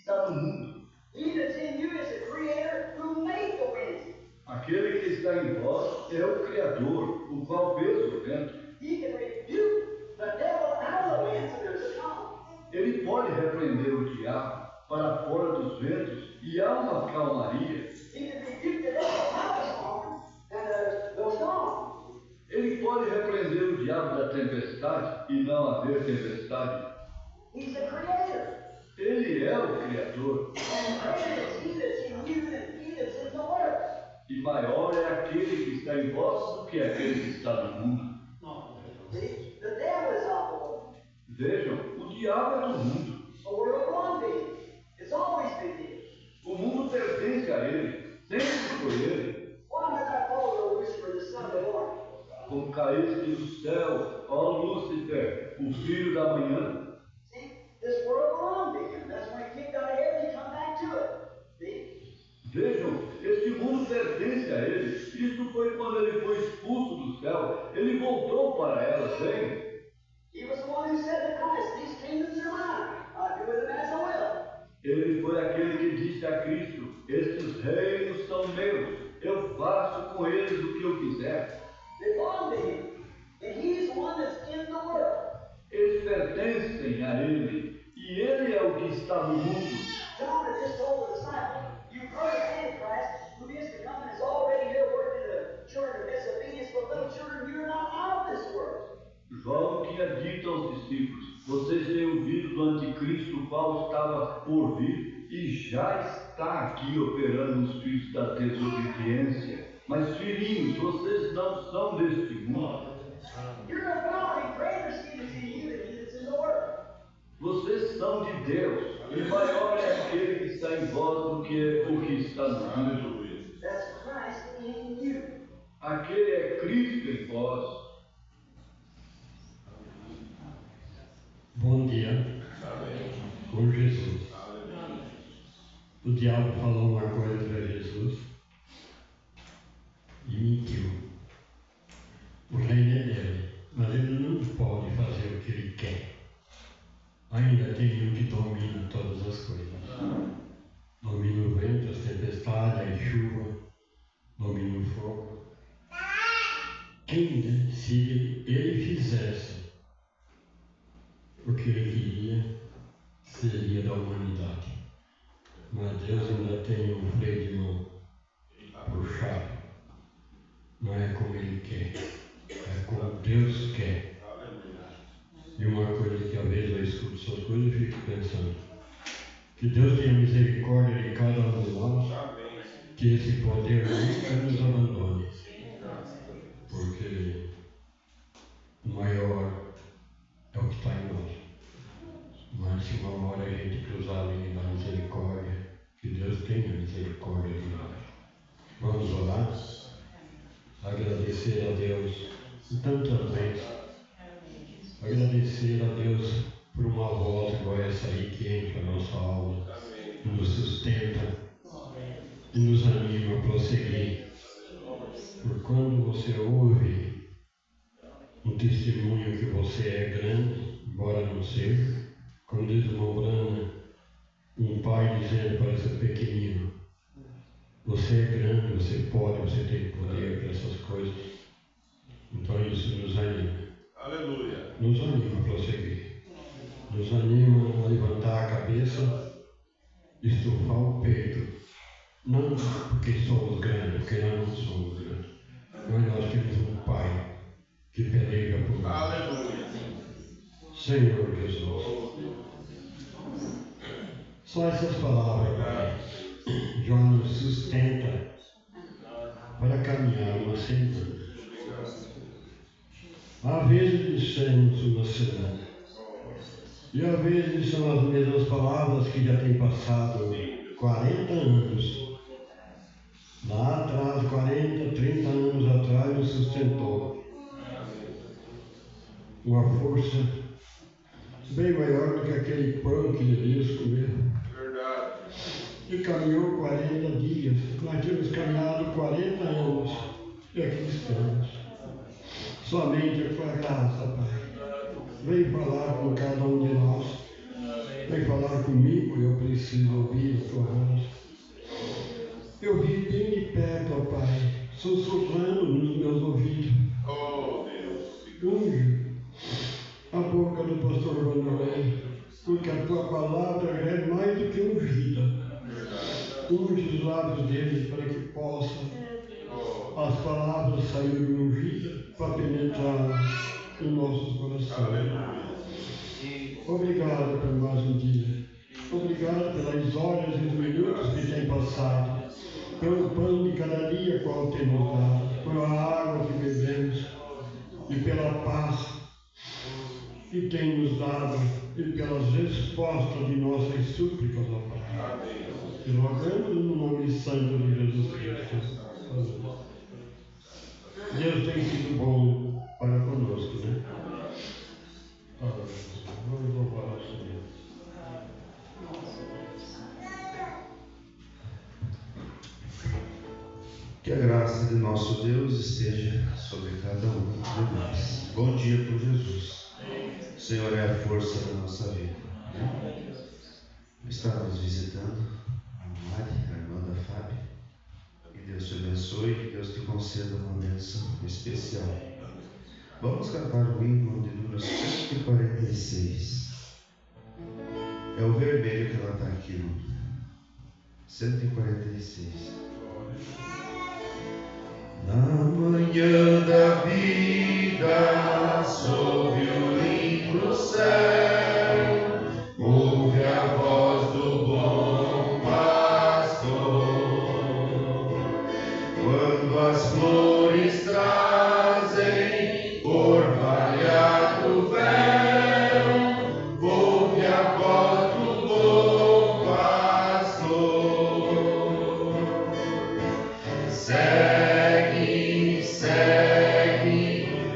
está no mundo. He that's in you is the Creator who made the wind. Aquele que está em vós é o Criador, o qual fez o vento. He can rebuke the devil out of the wind, so there's a calm. Ele pode repreender o diabo para fora dos ventos e há uma calmaria. He can rebuke the devil out of the storm, and there's no storm. Ele pode repreender o diabo da tempestade e não haver tempestade. He's the Creator. Ele é o Criador. And greater is He that's in you than he that's in the world. E maior é aquele que está em vós do que aquele que está no mundo. See, the devil is of the world. Vejam, o diabo é do mundo. The world belongs to Him. It's always been His. O mundo pertence a ele, sempre foi ele. Why not that follow Lucifer, the son of the morning? Como caíste do céu, ó Lúcifer, o filho da manhã. See, this world belonged to Him. That's when He kicked out of heaven, He come back to it. See? Vejam, este mundo pertence a ele. Isso foi quando ele foi expulso do céu. Ele voltou para ela, bem. He was the one who said to Christ, these kingdoms are mine. I'll do with them as I will. Ele foi aquele que disse a Cristo, estes reinos são meus. Eu faço com eles o que eu quiser. They belong to Him. And He's the one that's in the world. Eles pertencem a ele. E ele é o que está no mundo. John had just told the disciples, you've heard of Antichrist, who is to come and is already here working the children of disobedience, but little children, you're not of this world. João tinha dito aos discípulos, vocês têm ouvido do anticristo, o qual estava por vir, e já está aqui operando nos filhos da desobediência. Mas filhinhos, vocês não são deste mundo. You're of God, and greater is He that's in you than He that's in the world. Vocês são de Deus, e maior é aquele que está em vós do que o que está no mundo. That's Christ in you. Aquele é Cristo em vós. Bom dia, com Jesus. O diabo falou uma coisa para Jesus e mentiu. O reino é dele, mas ele não pode fazer o que ele quer. Ainda tem um que domina todas as coisas. Domina o vento, as tempestades, a chuva, domina o fogo. Quem, se ele fizesse o que ele queria, seria da humanidade. Mas Deus ainda tem um freio de mão puxado. Não é como ele quer, é como Deus quer. E uma coisa que às vezes eu escuto essas coisas e fico pensando, que Deus tenha misericórdia de cada um de nós, que esse poder nunca nos abandone. Porque o maior é o que está em nós. Mas se uma hora a gente cruzar a linha da misericórdia, que Deus tenha misericórdia de nós. Vamos orar? Agradecer a Deus por tantas vezes. Agradecer a Deus por uma voz igual essa aí que entra a nossa alma, nos sustenta e nos anima a prosseguir. Por quando você ouve um testemunho que você é grande, embora não seja, como diz o irmão Brana, um pai dizendo para seu pequenino, você é grande, você pode, você tem poder para essas coisas. Então isso nos anima. Aleluia. Nos anima a prosseguir. Nos anima a levantar a cabeça, estufar o peito. Não porque somos grandes, porque nós não somos grandes. Mas nós temos um Pai que peleja por nós. Aleluia. Senhor Jesus. Só essas palavras, Pai, já nos sustenta para caminhar uma semana. Às vezes dissemos uma semana. E às vezes são as mesmas palavras que já têm passado 40 anos. Lá atrás, 40, 30 anos atrás, nos sustentou. Uma força bem maior do que aquele pão que eles comeram. Verdade. E caminhou 40 dias. Nós tínhamos caminhado 40 anos. E aqui estamos. Somente a tua graça, Pai. Vem falar com cada um de nós. Vem falar comigo, eu preciso Arras. Eu vi bem de perto, ó Pai, sussurrando nos meus ouvidos. Oh, Deus. Unge a boca do pastor Vanderlei, porque a tua palavra é mais do que ungida. Unge os lábios dele para que possa as palavras saírem ungidas para penetrar em nossos corações. Obrigado por mais um dia. Obrigado pelas horas e os minutos que têm passado, pelo pão de cada dia qual temos dado, pela água que bebemos e pela paz que tem nos dado e pelas respostas de nossas súplicas, ó Pai. E rogamos no nome santo de Jesus Cristo. Deus tem sido bom para conosco, né? Vamos louvar ao Senhor. Que a graça de nosso Deus esteja sobre cada um de nós. Bom dia por Jesus. O Senhor é a força da nossa vida. Está nos visitando a Mari, a irmã da Fábio. Que Deus te abençoe, que Deus te conceda uma bênção especial. Vamos cantar o hino de número 146. É o vermelho que ela está aqui, no 146. Na manhã da vida, sob o limpo céu, ouve a voz do bom pastor. Quando as flores trazem orvalhado véu, ouve a voz do bom pastor. Segue,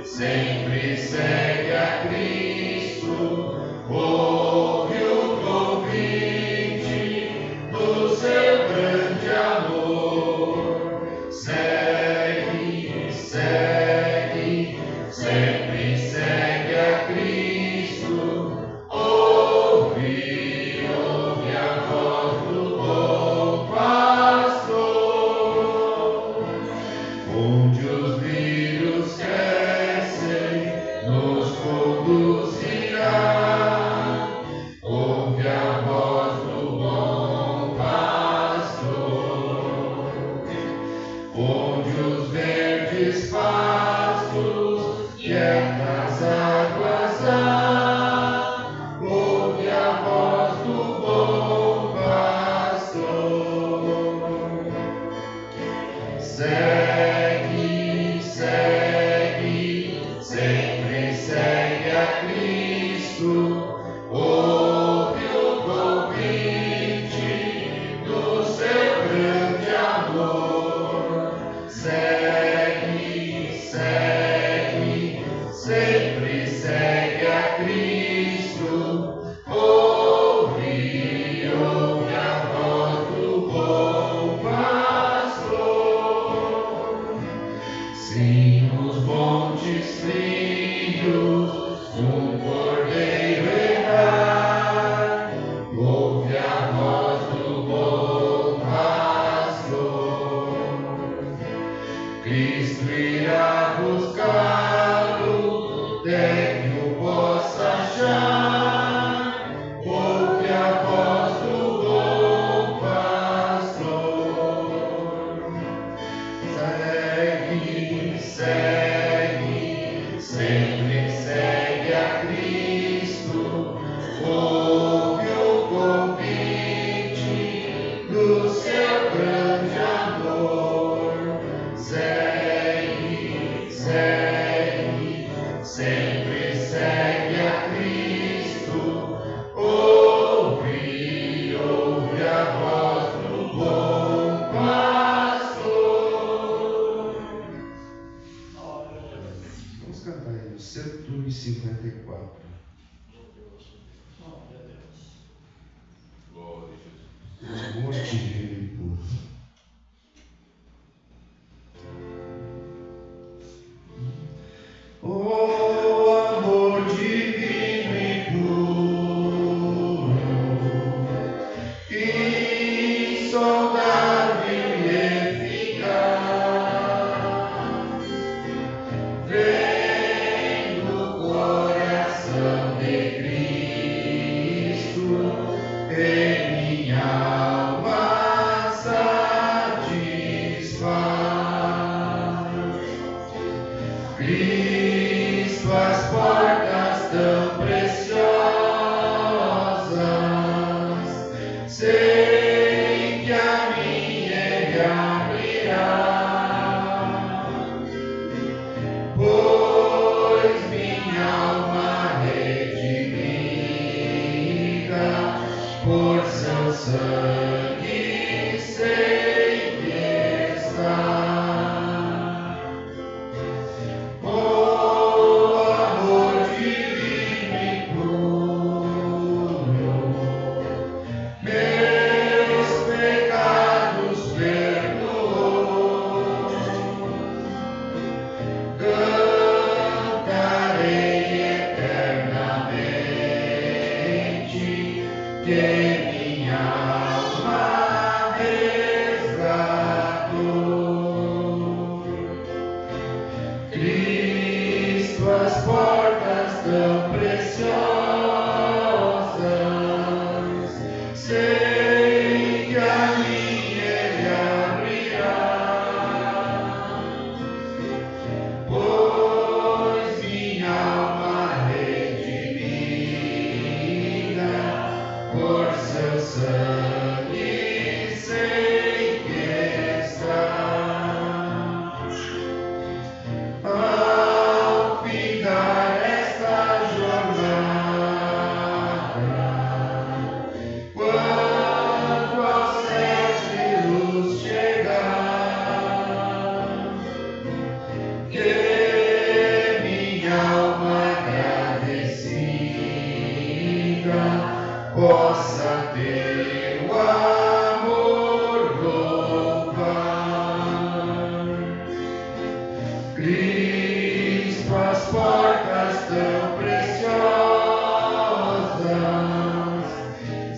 sempre segue a Cristo, ouve o convite do seu grande amor. Segue, sempre segue a Cristo, ouve a voz do bom pastor. Onde os lírios crescem, nos conduzirá. Ouve a voz do bom pastor. Onde os verdes pastos quietas águas há. Ouve a voz do bom pastor. Segue, sempre segue a Cristo, ouve o convite do seu grande amor. Segue, sempre segue a Cristo, ouve a voz do bom pastor. Sim, nos montes frios, um cordeiro errar, ouve a voz do bom pastor. Cristo irá buscá-lo, até que o possa achar, ouve a voz do bom pastor. Segue, sempre segue a Cristo, ouve o convite do seu grande amor. Segue, sempre segue a Cristo, ouve a voz do bom pastor. Vamos cantar aí o 154. Glória a Jesus. O amor divino e puro. Oh, amor divino e puro, que insondável e eficaz, vem do coração de Cristo, e minha alma satisfaz. Cristo, as portas tão preciosas, sei que a mim Ele abrirá, pois minha alma redimida por seu sangue sei que está. O amor divino e puro, meus pecados perdoou. Cantarei eternamente que minha alma resgatou. Cristo, as portas tão preciosas, sei que a mim Ele abrirá, pois minha alma redimida por seu sangue sei que está. Ao findar esta jornada, quando aos céus de luz chegar, que minha alma agradecida possa ter o amor louvar. Cristo, as portas tão preciosas,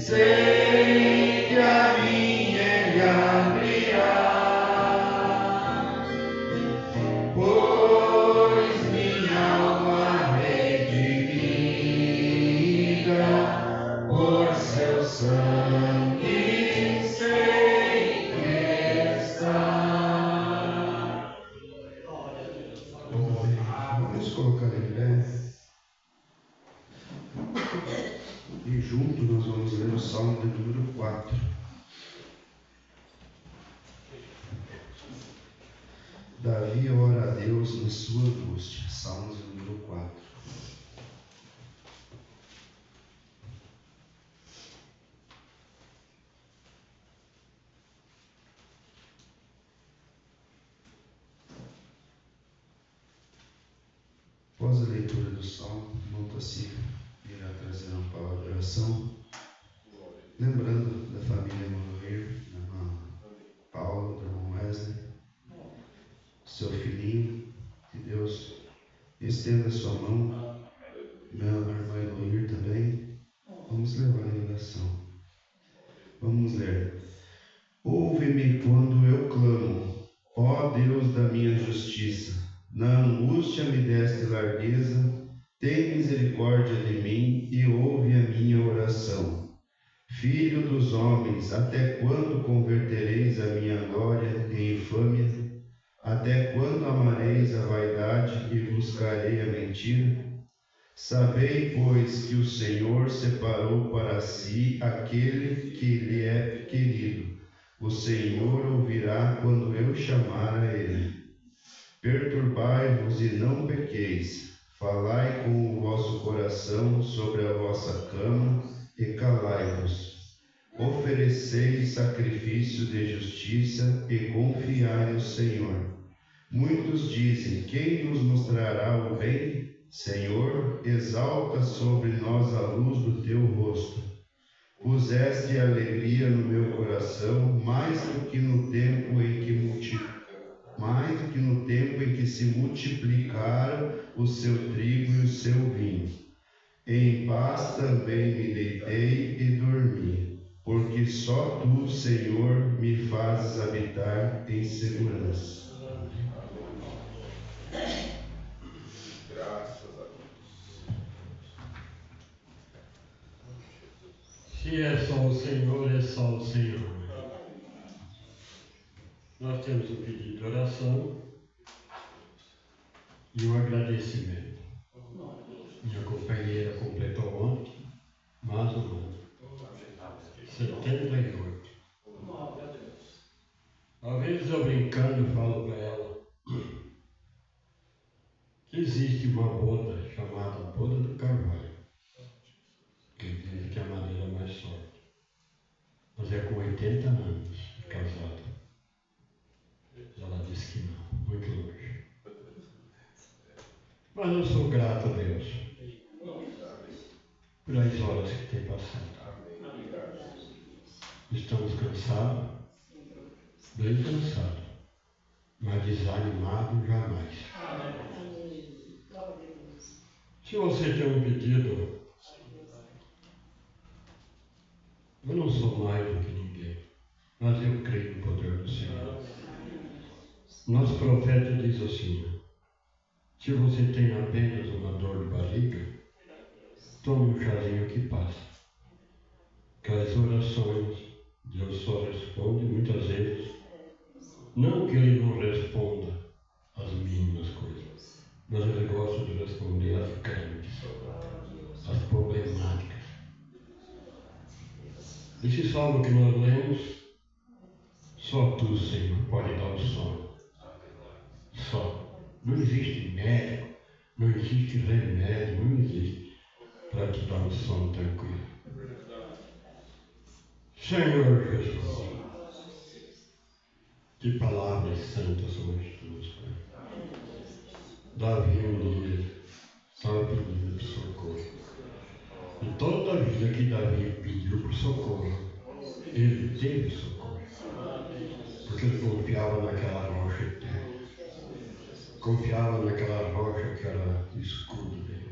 sei que a mim Ele abrirá, pois minha alma redimida por seu sangue sei que está. Vamos colocar em pé e junto nós vamos ler o Salmo de número 4. Davi ora a Deus na sua angústia. Salmos de número 4. Após a leitura do Salmo, o irmão Tassi irá trazer uma palavra de oração, lembrando da família Manoir, da irmã Paula, do irmão Wesley, seu filhinho, que Deus estenda a sua mão, minha irmã Eloir também. Vamos levar em oração. Vamos ler. Ouve-me quando eu clamo, ó Deus da minha justiça. Na angústia me deste largueza, tem misericórdia de mim e ouve a minha oração. Filho dos homens, até quando convertereis a minha glória em infâmia? Até quando amareis a vaidade e buscarei a mentira? Sabei, pois, que o Senhor separou para si aquele que lhe é querido. O Senhor ouvirá quando eu chamar a ele. Perturbai-vos e não pequeis. Falai com o vosso coração sobre a vossa cama e calai-vos. Oferecei sacrifício de justiça e confiai no Senhor. Muitos dizem, quem nos mostrará o bem? Senhor, exalta sobre nós a luz do teu rosto. Puseste alegria no meu coração, mais do que no tempo em que se multiplicaram o seu trigo e o seu vinho. Em paz também me deitei e dormi, porque só tu, Senhor, me fazes habitar em segurança. Graças a Deus. Se é só o Senhor, é só o Senhor. Nós temos um pedido de oração e um agradecimento. Minha companheira completou ontem mais um ano. 78. Às vezes eu brincando falo para ela que existe uma boda chamada Boda do Carvalho, que diz que é a madeira mais forte. Mas é com 80 anos de casada. Ela disse que não, muito longe. Mas eu sou grato a Deus por as horas que tem passado. Estamos cansados, bem cansados, mas desanimados jamais. Se você tem um pedido, eu não sou mais do que ninguém, mas eu creio no poder do Senhor. Nosso profeta diz assim: se você tem apenas uma dor de barriga, tome um chazinho que passa. Que as orações, Deus só responde muitas vezes, não que Ele não responda as mínimas coisas, mas Ele gosta de responder as grandes, as problemáticas. Esse salmo que nós lemos, só Tu, Senhor, pode dar o sono. Só. Não existe médico, não existe remédio, não existe para te dar um sono tranquilo. Senhor Jesus, que palavras santas são as tuas, Pai. Davi um dia estava pedindo socorro. E toda a vida que Davi pediu por socorro, ele teve socorro. Porque ele confiava naquela rocha eterna. Confiava naquela rocha que era o escudo dele.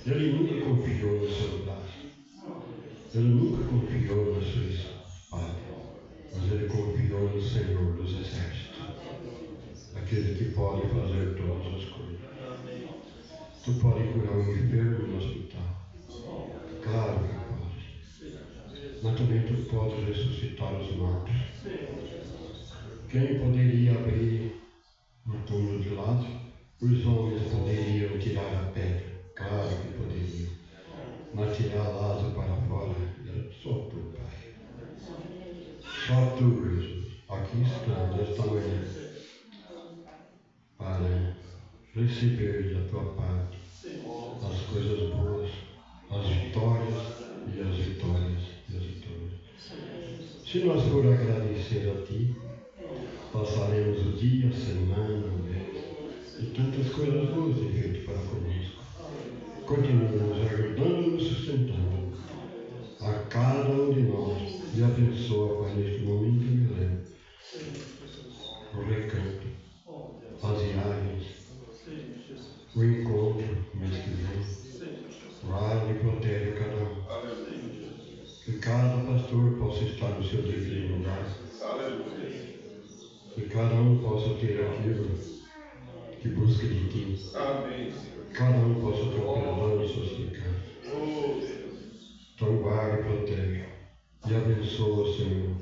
Ele nunca confiou no seu braço. Ele nunca confiou na sua espada. Mas ele confiou no Senhor dos Exércitos. Aquele que pode fazer todas as coisas. Tu pode curar um enfermo no hospital. Claro que pode. Mas também tu podes ressuscitar os mortos. Quem poderia abrir o túmulo de Lázaro? Os homens poderiam tirar a pedra. Claro que poderiam. Mas tirar Lázaro para fora era só tu, Pai. Só tu, Jesus. Aqui estamos esta manhã para receber da tua parte as coisas boas, as vitórias e as vitórias e as vitórias. Se nós for agradecer a Ti, passaremos o dia, a semana, o mês e tantas coisas boas tem feito para conosco. Continua nos ajudando e nos sustentando a cada um de nós e abençoa, Pai, neste momento que me lembro. O recanto, as viagens, o encontro mês que vem. Guarda e protege cada um. Que cada pastor possa estar no seu devido lugar. Que cada um possa ter aquilo que busca de Ti. Cada um possa ter perdão dos seus pecados. Então guarda e protege. E abençoa, Senhor,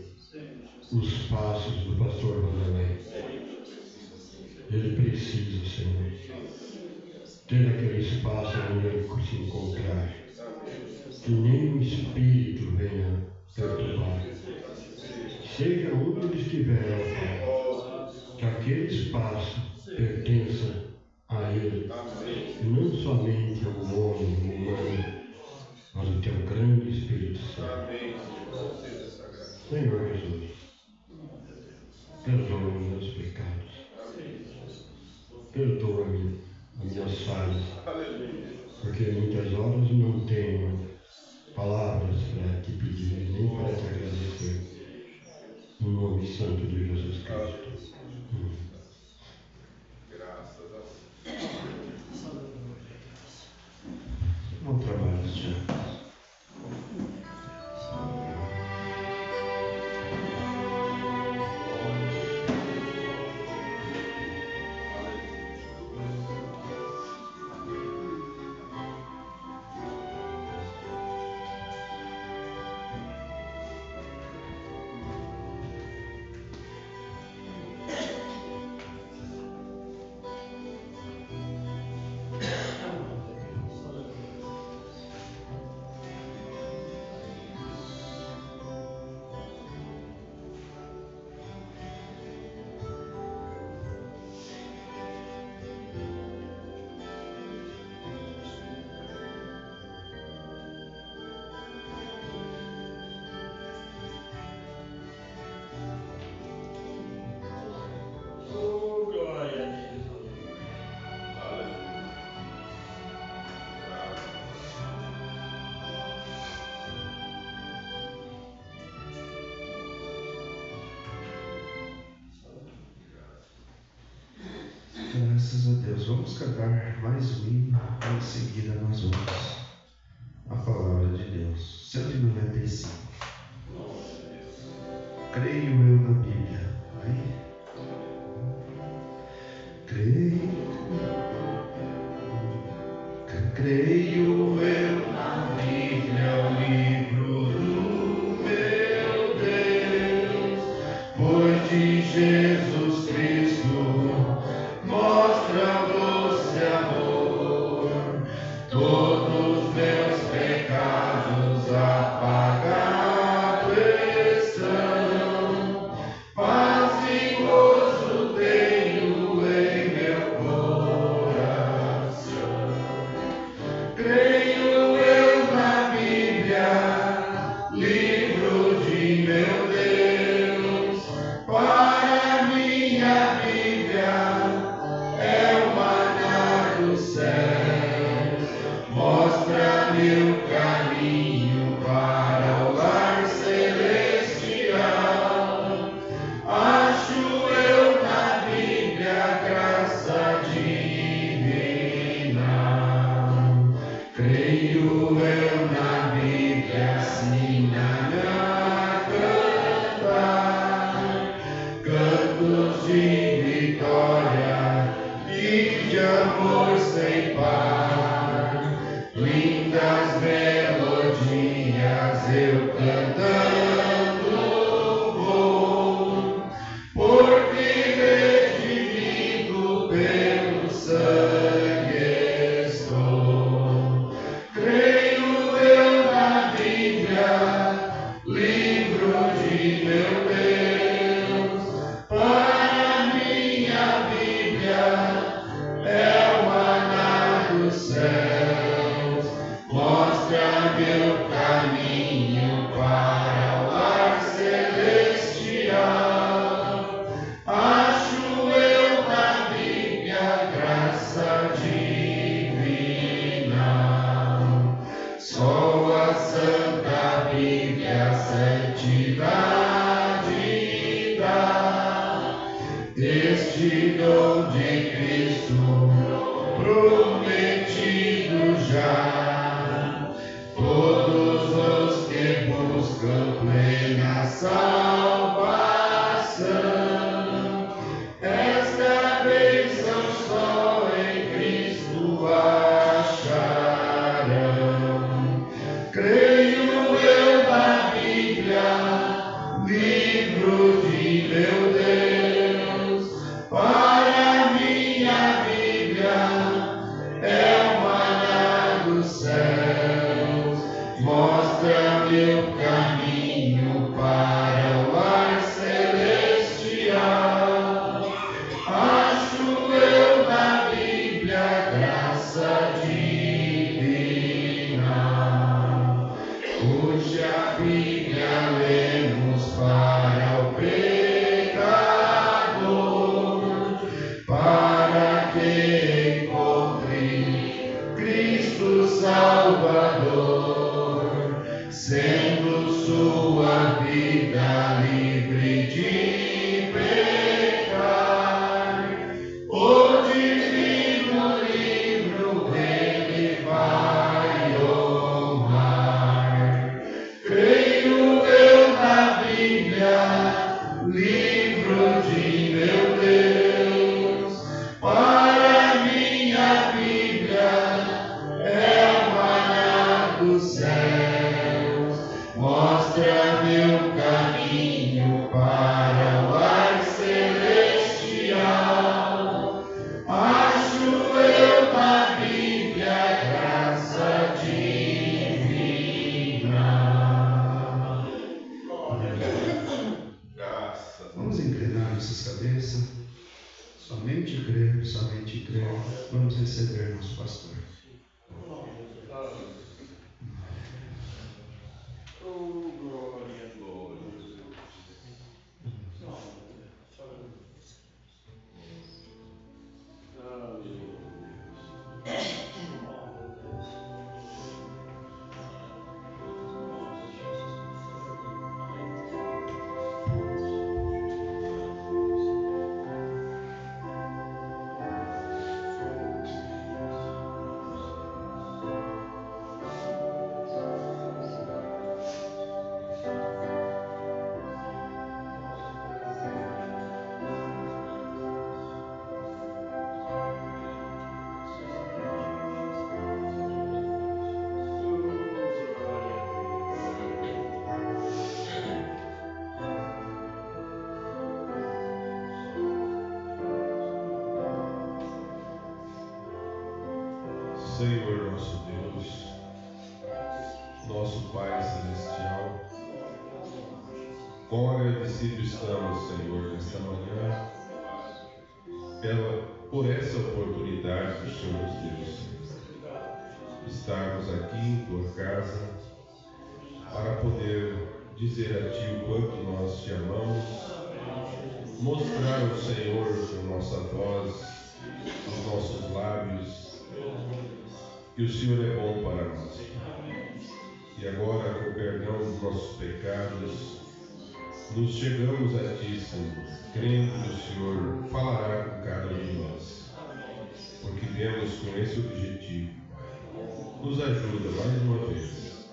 os passos do pastor Vanderlei. Ele precisa, Senhor, ter aquele espaço onde ele se encontrar. Que nenhum espírito venha perturbar. Seja onde ele estiver, Pai, que aquele espaço pertença a ele. E não somente ao homem humano, mas o teu grande Espírito Santo. Senhor Jesus, perdoa os meus pecados. Perdoa-me as minhas falhas, porque muitas horas não tenho palavras para te pedir, nem para te agradecer. No nome santo de Jesus Cristo. Graças a Deus. Bom trabalho, Senhor. Graças a Deus. Vamos cantar mais um hino. Em seguida nós vamos à palavra de Deus. 195. Creio eu na Bíblia. Aí. Creio eu na Bíblia, o livro do meu Deus, pois de Jesus Cristo mostra o doce amor, todos meus pecados apagados estão, paz e gozo tenho em meu coração. Creio eu na Bíblia, livro de meu Deus, para minha Bíblia é o maná do céu, mostra-me o caminho para o lar celestial. Acho eu na Bíblia graça divina. Creio eu na Bíblia, assim a cantar cantos de vitória e de amor sem par, lindas melodias eu cantando vou, porque redimido pelo sangue estou. Creio eu na Bíblia, livro de meu Deus, para minha Bíblia é o maná dos céus, mostra-me o caminho para o lar celestial. Acho eu na Bíblia graça divina. Só a Santa Bíblia santidade dá, este dom de Cristo prometido já. Todos os que buscam plena salvação, esta bênção só em Cristo acharão. Creio eu na Bíblia, livro de meu Deus, para minha Bíblia é o maná dos céus, mostra-me o caminho para o lar celestial. Acho eu na Bíblia graça divina. Hoje a Bíblia lemos para o pecador, para que encontre Cristo Salvador, sendo sua vida livre de pecar. O divino livro ele vai honrar. Creio eu na Bíblia, livro de meu Deus, para minha Bíblia é o maná dos céus, mostra-me o caminho para o lar celestial. Acho eu na Bíblia graça divina. Graças. Vamos inclinar nossas cabeças. Somente crer, somente crer. Vamos receber nosso pastor. Oh, glória, glória. Senhor nosso Deus, nosso Pai Celestial, quão agradecidos estamos, Senhor, nesta manhã, por essa oportunidade que o Senhor nos deu, Senhor. Estarmos aqui em Tua casa para poder dizer a Ti o quanto nós Te amamos, mostrar ao Senhor com nossa voz, os nossos lábios, que o Senhor é bom para nós. E agora, com o perdão dos nossos pecados, nos chegamos a Ti, Senhor, crendo que o Senhor falará com cada um de nós, porque viemos com esse objetivo. Nos ajuda mais uma vez,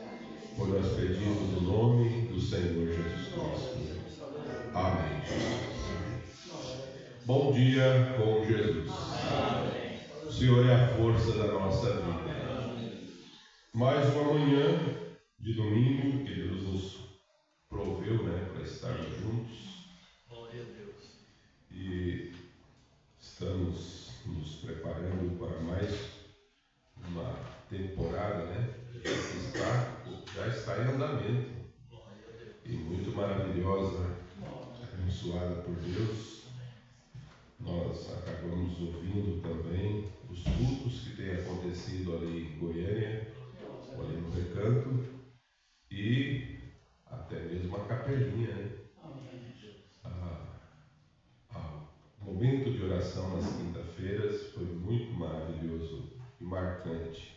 por nós pedimos o nome do Senhor Jesus Cristo. Amém. Bom dia com Jesus. O Senhor é a força da nossa vida. Mais uma manhã de domingo que Deus nos proveu, para estarmos juntos. Glória a Deus. E estamos nos preparando para mais uma temporada, que já está em andamento. Glória a Deus. E muito maravilhosa, abençoada por Deus. Nós acabamos ouvindo também os cultos que têm acontecido ali em Goiânia, ali no Recanto, e até mesmo a capelinha, O momento de oração nas quinta-feiras foi muito maravilhoso e marcante.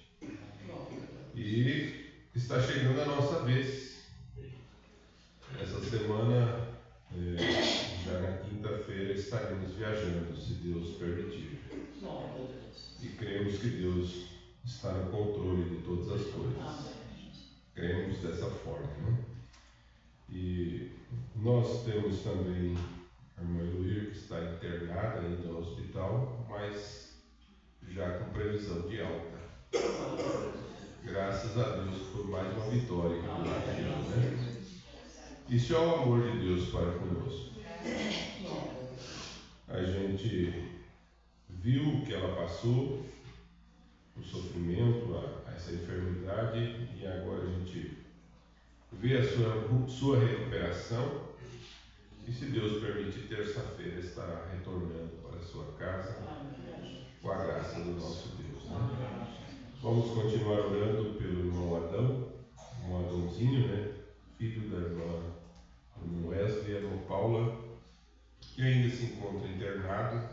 E está chegando a nossa vez. Essa semana, já na quinta-feira, estaremos viajando, se Deus permitir. E cremos que Deus está no controle de todas as coisas. Cremos dessa forma. E nós temos também a irmã Luíra, que está internada ainda no hospital, mas já com previsão de alta. Graças a Deus por mais uma vitória que Deus deu, Isso é o amor de Deus para conosco. A gente viu o que ela passou, o sofrimento, essa enfermidade, e agora a gente vê a sua recuperação. E se Deus permitir, terça-feira estará retornando para a sua casa, com a graça do nosso Deus. Vamos continuar orando pelo irmão Adão, irmão Adãozinho, filho da irmã Wesley e a irmã Paula, que ainda se encontra internado,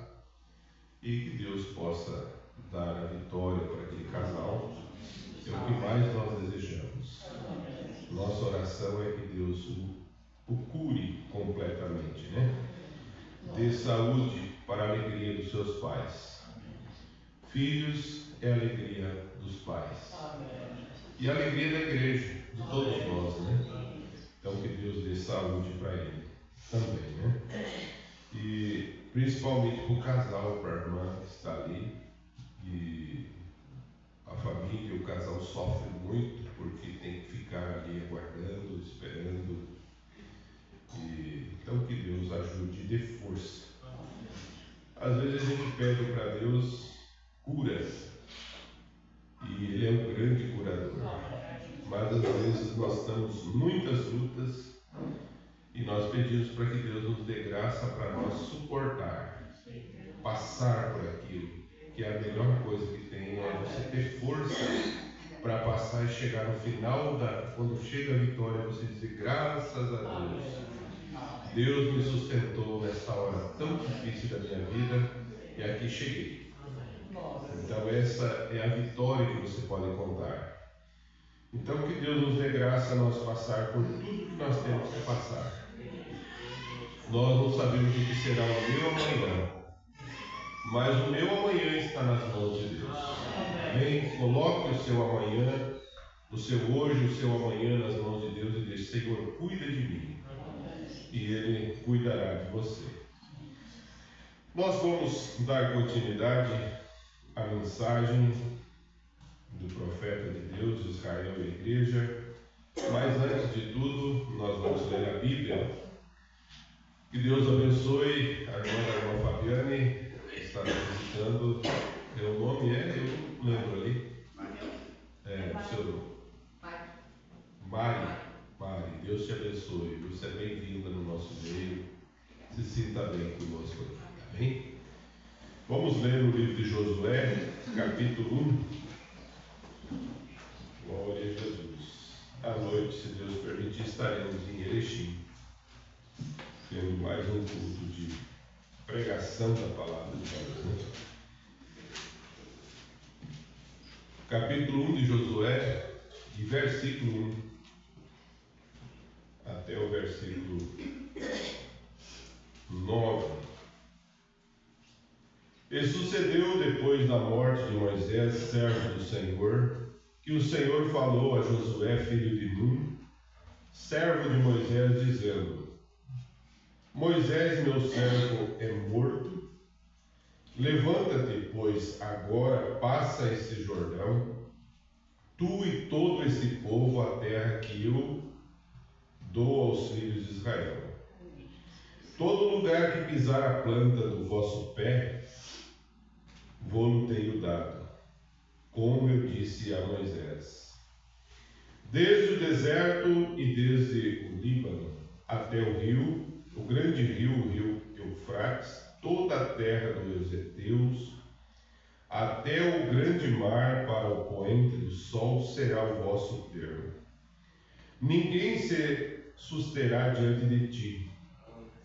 e que Deus possa dar a vitória para aquele casal. É o que mais nós desejamos. Nossa oração é que Deus o cure completamente, Dê saúde para a alegria dos seus pais. Filhos é a alegria dos pais. E a alegria da igreja, de todos nós, Então que Deus dê saúde para ele também, E principalmente para o casal, para a irmã que está ali. E a família, o casal sofre muito porque tem que ficar ali aguardando, esperando. Então que Deus ajude e dê força. Às vezes a gente pede para Deus cura, e Ele é um grande curador, mas às vezes nós estamos muitas lutas e nós pedimos para que Deus nos dê graça para nós suportar, passar por aquilo, que é a melhor coisa que tem, é você ter força para passar e chegar no final, quando chega a vitória, você dizer graças a Deus. Deus me sustentou nessa hora tão difícil da minha vida e aqui cheguei. Então essa é a vitória que você pode contar. Então que Deus nos dê graça a nós passar por tudo que nós temos que passar. Nós não sabemos o que será o meu amanhã, mas o meu amanhã está nas mãos de Deus. Amém? Coloque o seu amanhã, o seu hoje, o seu amanhã nas mãos de Deus e diz: Senhor, cuida de mim. E Ele cuidará de você. Nós vamos dar continuidade à mensagem do profeta de Deus, Israel e a igreja. Mas antes de tudo, nós vamos ler a Bíblia. Que Deus abençoe a irmã Fabiane, que está nos visitando. O nome eu não lembro ali. Mari, Deus te abençoe. Você é bem-vinda no nosso meio. Se sinta bem conosco aqui, amém? Vamos ler o livro de Josué, capítulo 1. Glória a Jesus. À noite, se Deus permitir, estaremos em Erechim, tendo mais um culto de pregação da palavra de Deus, né? Capítulo 1 de Josué, de versículo 1 até o versículo 9. E sucedeu depois da morte de Moisés, servo do Senhor, que o Senhor falou a Josué, filho de Nun, servo de Moisés, dizendo: Moisés, meu servo, é morto. Levanta-te, pois, agora passa este Jordão, tu e todo esse povo, a terra que eu dou aos filhos de Israel. Todo lugar que pisar a planta do vosso pé, vou-lo tenho dado, como eu disse a Moisés. Desde o deserto e desde o Líbano até o rio, o grande rio, o rio Eufrates, toda a terra dos heteus, até o grande mar para o poente do sol será o vosso termo. Ninguém se susterá diante de ti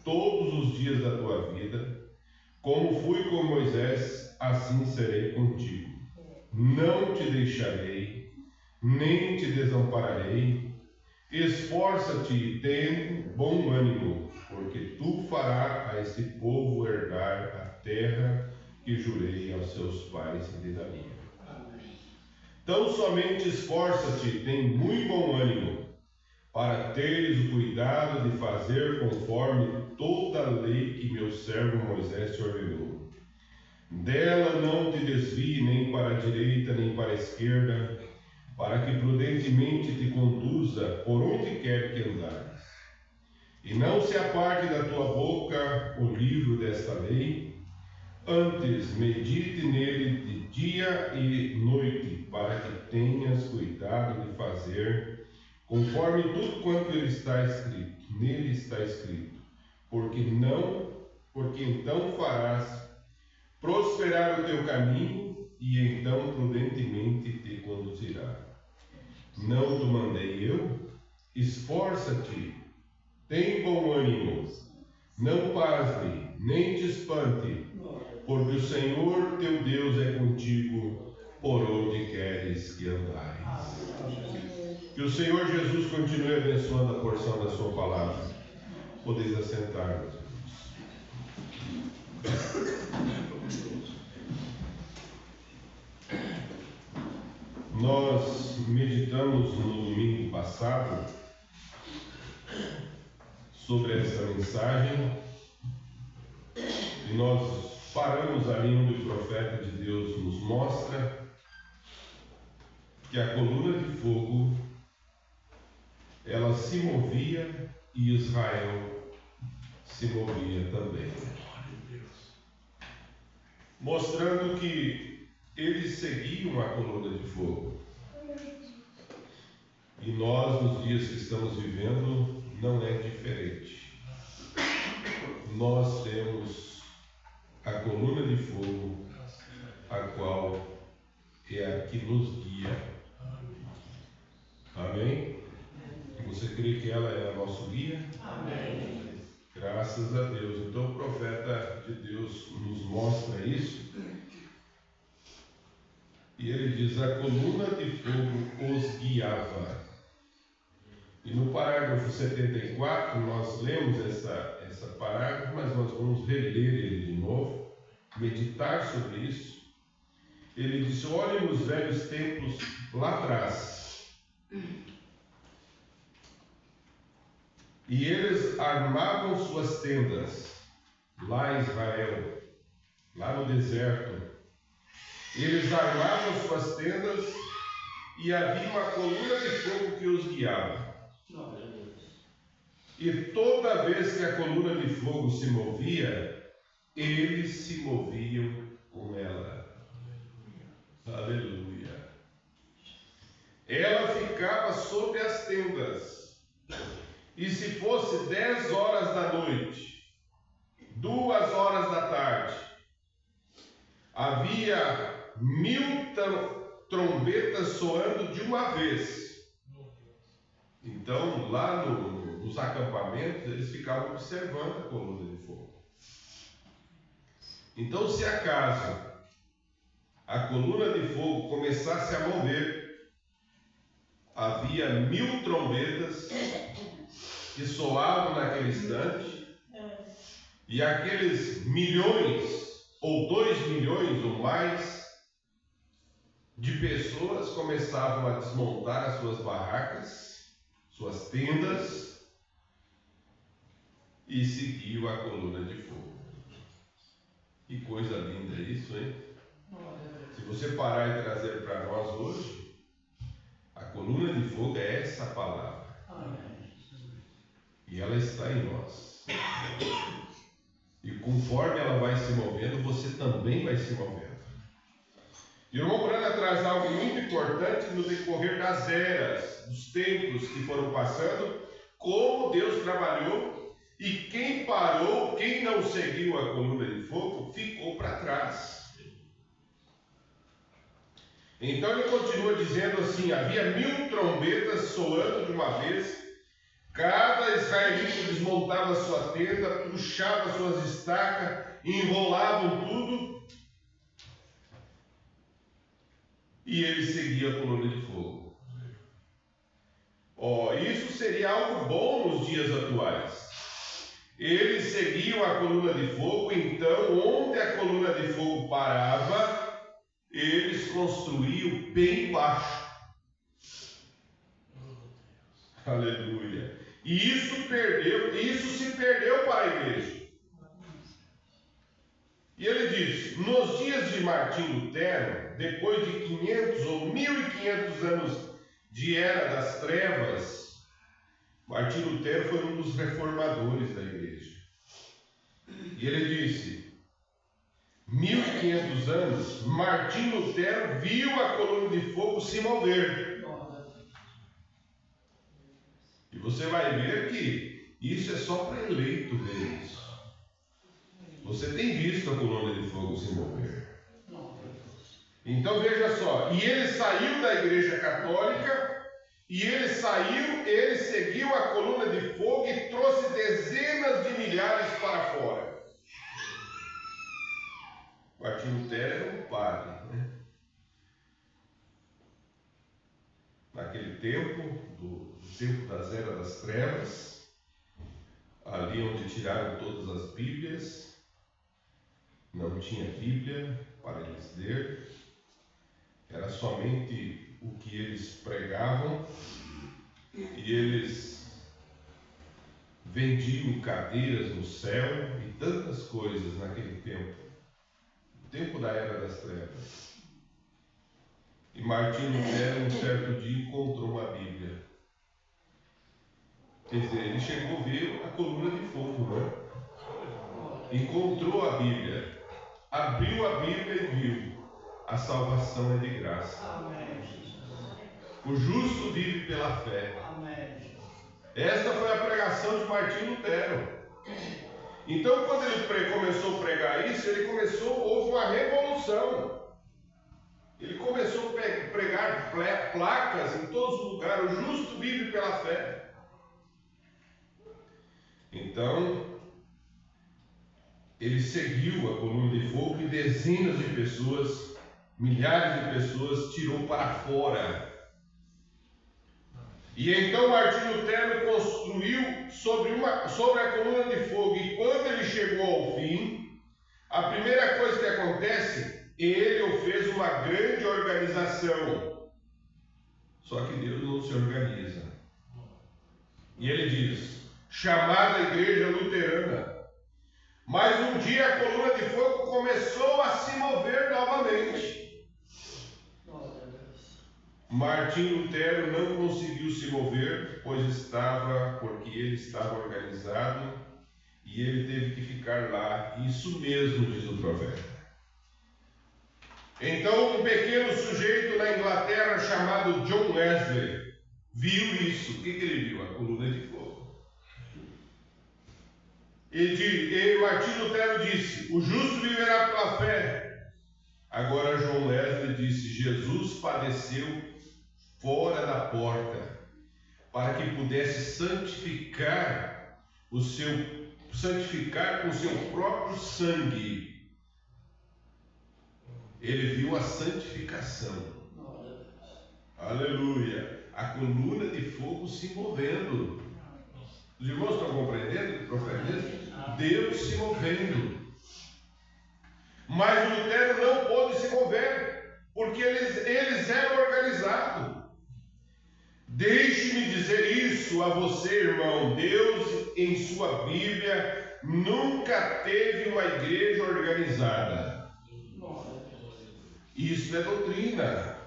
todos os dias da tua vida. Como fui com Moisés, assim serei contigo. Não te deixarei, nem te desampararei. Esforça-te e tem bom ânimo, porque tu farás a este povo herdar a terra que jurei aos seus pais e lhe daria. Então somente esforça-te e tem muito bom ânimo, para teres o cuidado de fazer conforme toda a lei que meu servo Moisés te ordenou. Dela não te desvie nem para a direita nem para a esquerda, para que prudentemente te conduza por onde quer que andares. E não se aparte da tua boca o livro desta lei, antes medite nele de dia e noite, para que tenhas cuidado de fazer conforme tudo quanto nele está escrito, porque então farás prosperar o teu caminho, e então prudentemente te conduzirá. Não te mandei eu? Esforça-te, tem bom ânimo, não pasme, nem te espante, porque o Senhor teu Deus é contigo por onde queres que andares. Que o Senhor Jesus continue abençoando a porção da sua palavra. Podeis assentar, meus irmãos. Nós meditamos no domingo passado sobre essa mensagem e nós paramos ali onde o profeta de Deus nos mostra que a coluna de fogo ela se movia e Israel se movia também, mostrando que eles seguiam a coluna de fogo. E nós, nos dias que estamos vivendo, não é diferente. Nós temos a coluna de fogo, a qual é a que nos guia. Amém? Você crê que ela é o nosso guia? Amém. Graças a Deus. Então o profeta de Deus nos mostra isso. E ele diz: a coluna de fogo os guiava. E no parágrafo 74, nós lemos essa parágrafo, mas nós vamos reler ele de novo, meditar sobre isso. Ele diz: olhem nos velhos tempos lá atrás. E eles armavam suas tendas, lá em Israel, lá no deserto. Eles armavam suas tendas e havia uma coluna de fogo que os guiava. E toda vez que a coluna de fogo se movia, eles se moviam com ela. Aleluia. ela ficava sobre as tendas. E se fosse 10 horas da noite, 2 horas da tarde, havia 1000 trombetas soando de uma vez. Então, lá nos acampamentos, eles ficavam observando a coluna de fogo. Então, se acaso a coluna de fogo começasse a mover, havia 1000 trombetas que soavam naquele instante, e aqueles milhões, ou 2 milhões ou mais, de pessoas começavam a desmontar as suas barracas, suas tendas, e seguiam a coluna de fogo. Que coisa linda isso, hein? Se você parar e trazer para nós hoje, a coluna de fogo é essa palavra. E ela está em nós. E conforme ela vai se movendo, você também vai se movendo. E o irmão Brana traz algo muito importante no decorrer das eras, dos tempos que foram passando, como Deus trabalhou, e quem parou, quem não seguiu a coluna de fogo, ficou para trás. Então ele continua dizendo assim: havia 1000 trombetas soando de uma vez, cada israelita desmontava sua tenda, puxava suas estacas, enrolavam tudo, e ele seguia a coluna de fogo. Isso seria algo bom nos dias atuais. Eles seguiam a coluna de fogo, então onde a coluna de fogo parava, eles construíam bem baixo. Aleluia. E isso se perdeu para a igreja. E ele diz: nos dias de Martim Lutero, depois de 500 ou 1500 anos de era das trevas, Martim Lutero foi um dos reformadores da igreja. E ele disse: 1500 anos, Martim Lutero viu a coluna de fogo se mover. E você vai ver que isso é só para eleito ver isso. Você tem visto a coluna de fogo se mover. Então veja só, e ele saiu da igreja católica, e ele seguiu a coluna de fogo e trouxe dezenas de milhares para fora. Martim Lutero era um padre, né? Naquele tempo, do tempo das eras das trevas, ali onde tiraram todas as Bíblias, não tinha Bíblia para eles ler, era somente o que eles pregavam, e eles vendiam cadeiras no céu e tantas coisas naquele tempo, o tempo da era das trevas. E Martim Lutero, um certo dia, encontrou uma Bíblia. Quer dizer, ele chegou a ver a coluna de fogo, né? Encontrou a Bíblia, abriu a Bíblia e viu: a salvação é de graça. O justo vive pela fé. Esta foi a pregação de Martim Lutero. Então, quando ele começou a pregar isso, houve uma revolução. Ele começou a pregar placas em todos os lugares: o justo vive pela fé. Então, ele seguiu a coluna de fogo e dezenas de pessoas, milhares de pessoas, tirou para fora. E então Martim Lutero construiu sobre a coluna de fogo, e quando ele chegou ao fim, a primeira coisa que acontece, ele fez uma grande organização. Só que Deus não se organiza. E ele diz: chamada Igreja Luterana. Mas um dia a coluna de fogo começou a se mover novamente. Martim Lutero não conseguiu se mover, porque ele estava organizado, e ele teve que ficar lá. Isso mesmo diz o profeta. Então, um pequeno sujeito na Inglaterra chamado John Wesley viu isso. O que ele viu? A coluna de fogo. E Martim Lutero disse: o justo viverá pela fé. Agora John Wesley disse: Jesus padeceu fora da porta para que pudesse santificar com o seu próprio sangue. Ele viu a santificação. Aleluia. A coluna de fogo se movendo. Os irmãos estão compreendendo o profeta diz? Deus se movendo. Mas Lutero não pôde se mover, porque eles eram organizados. Deixe-me dizer isso a você, irmão. Deus, em sua Bíblia, nunca teve uma igreja organizada. Isso é doutrina.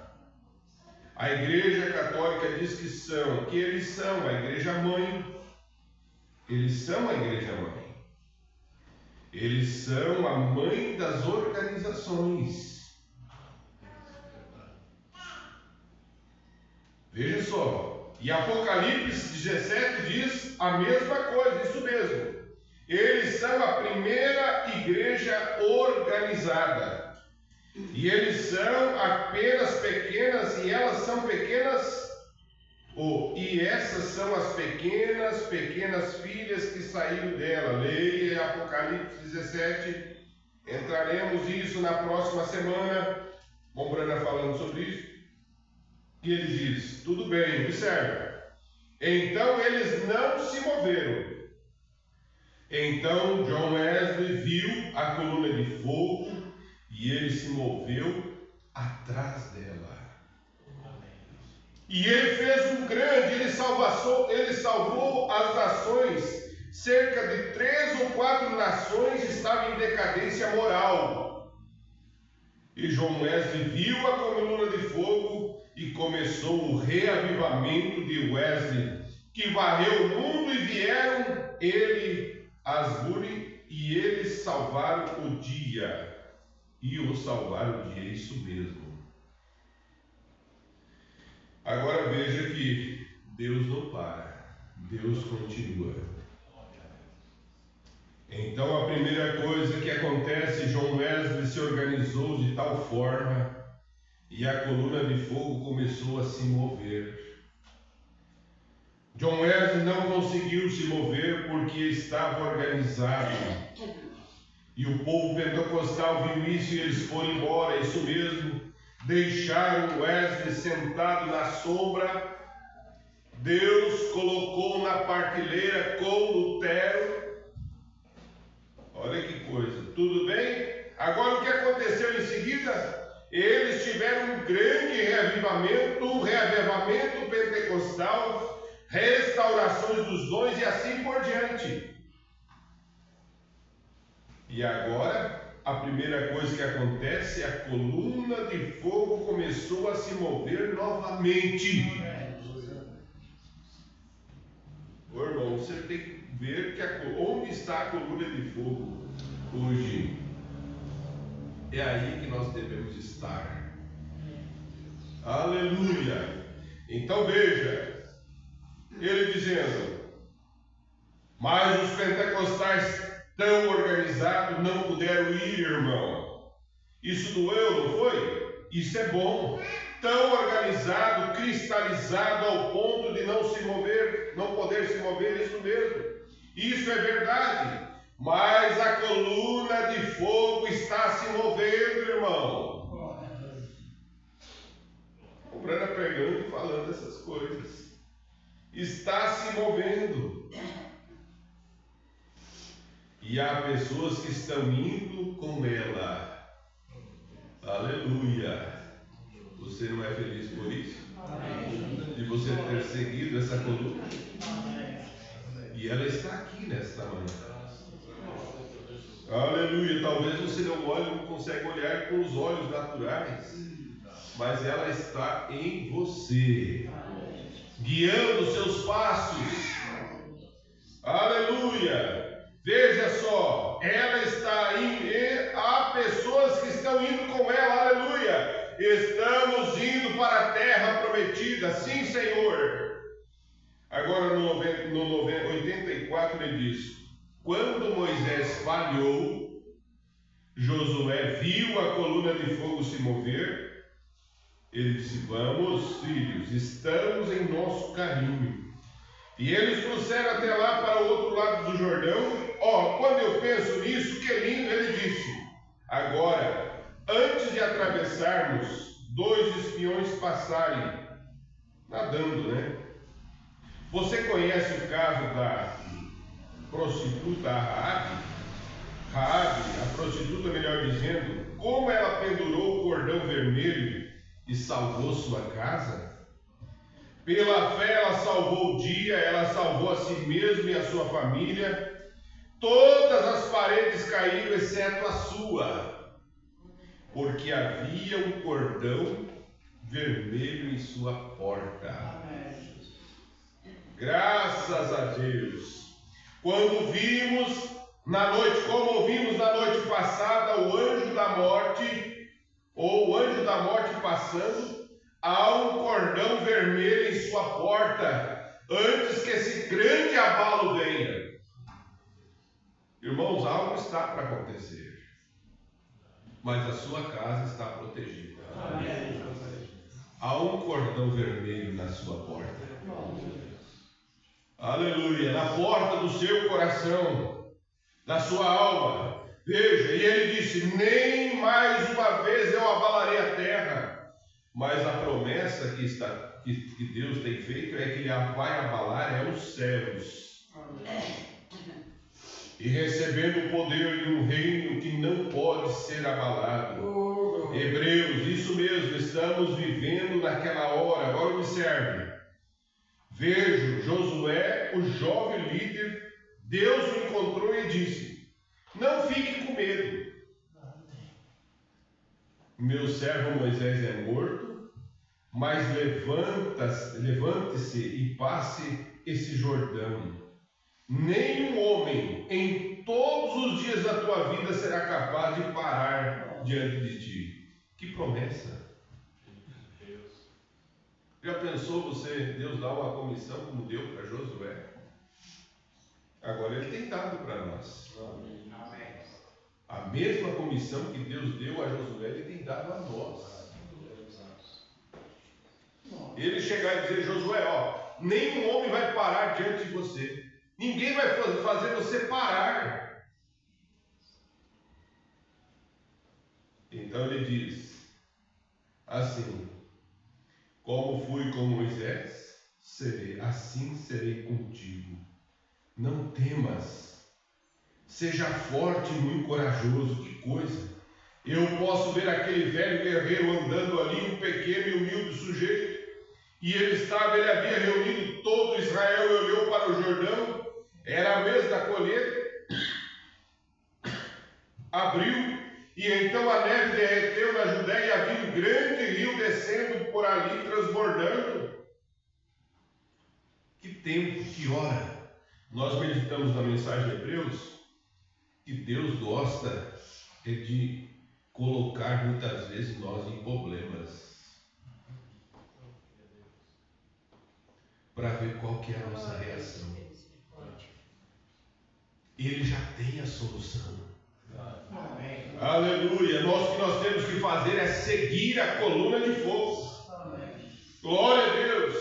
A Igreja Católica diz que eles são a Igreja Mãe. Eles são a Igreja Mãe. Eles são a mãe das organizações. Veja só. E Apocalipse 17 diz a mesma coisa, isso mesmo. Eles são a primeira igreja organizada. E eles são apenas pequenas, e elas são pequenas, e essas são as pequenas filhas que saíram dela. Leia Apocalipse 17, entraremos nisso na próxima semana, Bom Brana falando sobre isso. E ele diz, tudo bem, observa. Então eles não se moveram. Então John Wesley viu a coluna de fogo, e ele se moveu atrás dela. E ele fez um grande, ele salvou as nações. Cerca de 3 ou 4 nações estavam em decadência moral. E John Wesley viu a coluna de fogo e começou o reavivamento de Wesley, que varreu o mundo, e vieram ele, Asbury, e eles salvaram o dia. E o salvar o dia, isso mesmo. Agora veja que Deus não para, Deus continua. Então a primeira coisa que acontece, John Wesley se organizou de tal forma e a coluna de fogo começou a se mover. John Wesley não conseguiu se mover porque estava organizado. E o povo pentecostal viu isso e eles foram embora, isso mesmo. Deixaram Wesley sentado na sombra. Deus colocou na partilheira com Lutero. Olha que coisa, tudo bem? Agora o que aconteceu em seguida? Eles tiveram um grande reavivamento pentecostal, restaurações dos dons e assim por diante. E agora, a primeira coisa que acontece, a coluna de fogo começou a se mover novamente. Ô irmão, você tem que ver onde está a coluna de fogo hoje. É aí que nós devemos estar. Aleluia! Então veja, ele dizendo, mas os pentecostais tão organizados não puderam ir, irmão. Isso doeu, não foi? Isso é bom. Tão organizado, cristalizado ao ponto de não se mover, não poder se mover, isso mesmo. Isso é verdade. Mas a coluna de fogo está se movendo, irmão. O Brana pregando e falando essas coisas. Está se movendo. E há pessoas que estão indo com ela. Aleluia. Você não é feliz por isso? Amém. De você ter seguido essa coluna? Amém. E ela está aqui nesta manhã. Aleluia. Talvez você não consegue olhar com os olhos naturais, mas ela está em você, guiando os seus passos. Aleluia. Veja só, ela está indo, há pessoas que estão indo com ela, aleluia. estamos indo para a terra prometida. Sim, Senhor. Agora no 84 ele diz: quando Moisés falhou, Josué viu a coluna de fogo se mover. Ele disse: vamos, filhos, estamos em nosso caminho. E eles trouxeram até lá para o outro lado do Jordão. Quando eu penso nisso, que lindo, ele disse: agora, antes de atravessarmos, 2 espiões passarem, nadando, né? Você conhece o caso da prostituta Raabe? Raabe, a prostituta, melhor dizendo, como ela pendurou o cordão vermelho e salvou sua casa? Pela fé ela salvou o dia, ela salvou a si mesma e a sua família. Todas as paredes caíram, exceto a sua, porque havia um cordão vermelho em sua porta. Graças a Deus. Quando vimos na noite, como ouvimos na noite passada, o anjo da morte, ou o anjo da morte passando, há um cordão vermelho em sua porta, antes que esse grande abalo venha. Irmãos, algo está para acontecer, mas a sua casa está protegida. Amém. Há um cordão vermelho na sua porta. Aleluia, na porta do seu coração, da sua alma. Veja, e ele disse: nem mais uma vez eu abalarei a terra. Mas a promessa que Deus tem feito é que Ele vai abalar os céus. E recebendo o poder de um reino que não pode ser abalado. Hebreus, isso mesmo, estamos vivendo naquela hora. Agora observe. Vejo Josué, o jovem líder, Deus o encontrou e disse: não fique com medo. Meu servo Moisés é morto, mas levante-se e passe esse Jordão. Nenhum homem em todos os dias da tua vida será capaz de parar diante de ti. Que promessa! Já pensou Deus dar uma comissão como deu para Josué? Agora Ele tem dado para nós. Amém. A mesma comissão que Deus deu a Josué, Ele tem dado a nós. Ele chegar e dizer: Josué, nenhum homem vai parar diante de você. Ninguém vai fazer você parar. Então ele diz assim: como fui com Moisés, assim serei contigo. Não temas, seja forte e muito corajoso. Que coisa! Eu posso ver aquele velho guerreiro andando ali, um pequeno e humilde sujeito, e ele havia reunido todo Israel e olhou para o Jordão. Era a vez da colheita, abriu, e então a neve derreteu na Judéia, e havia um grande rio descendo por ali, transbordando. Que tempo, que hora! Nós meditamos na mensagem de Hebreus que Deus gosta de colocar muitas vezes nós em problemas, para ver qual que é a nossa reação. Ele já tem a solução. Amém. Aleluia. O que nós temos que fazer é seguir a coluna de fogo. Amém. Glória a Deus.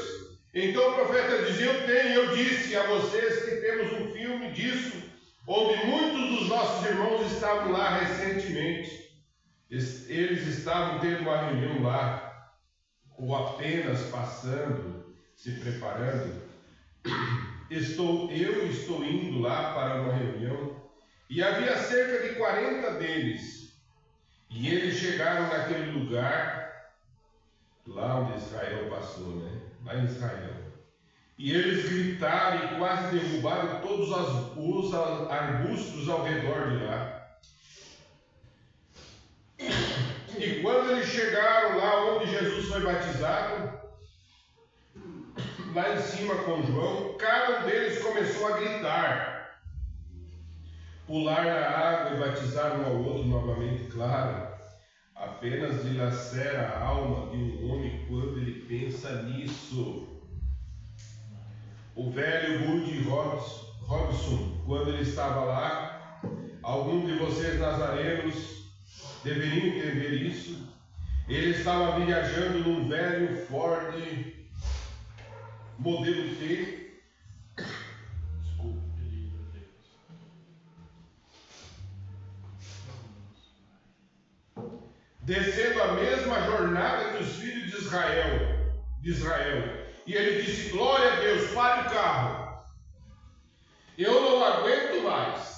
Então o profeta dizia: eu disse a vocês que temos um filme disso, onde muitos dos nossos irmãos estavam lá recentemente. Eles estavam tendo uma reunião lá, ou apenas passando, se preparando. Eu estou indo lá para uma reunião, e havia cerca de 40 deles, e eles chegaram naquele lugar, lá onde Israel passou, né? Lá em Israel, e eles gritaram e quase derrubaram todos os arbustos ao redor de lá. E quando eles chegaram lá onde Jesus foi batizado, lá em cima com João, cada um deles começou a gritar, pular na água e batizar um ao outro novamente. Claro, a apenas dilacera a alma de um homem quando ele pensa nisso. O velho Woody Robson, quando ele estava lá, algum de vocês nazarenos deveriam entender isso. Ele estava viajando num velho Ford modelo T. Desculpa. Descendo a mesma jornada que os filhos de Israel. E ele disse: glória a Deus, pare o carro. Eu não aguento mais.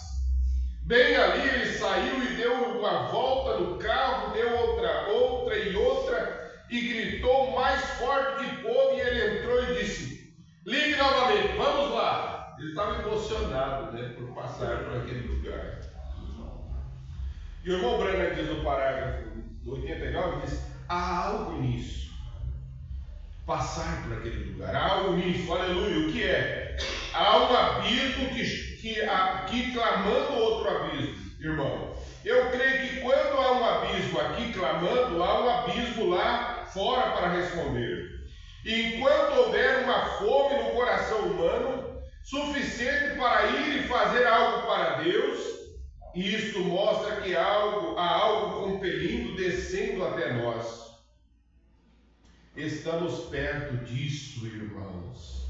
Bem ali ele saiu e deu uma volta no carro, deu outra e gritou mais forte que pôde, e ele entrou e disse: ligue novamente, vamos lá. Ele estava emocionado, né, por passar por aquele lugar. E o irmão Branham diz no parágrafo 89, diz: há algo nisso. Passar por aquele lugar, há algo nisso, aleluia. O que é? Há um abismo aqui clamando outro abismo, irmão. Eu creio que quando há um abismo aqui clamando, há um abismo lá fora para responder. E enquanto houver uma fome no coração humano, suficiente para ir e fazer algo para Deus, isto mostra que há algo compelindo, descendo até nós. Estamos perto disso, irmãos.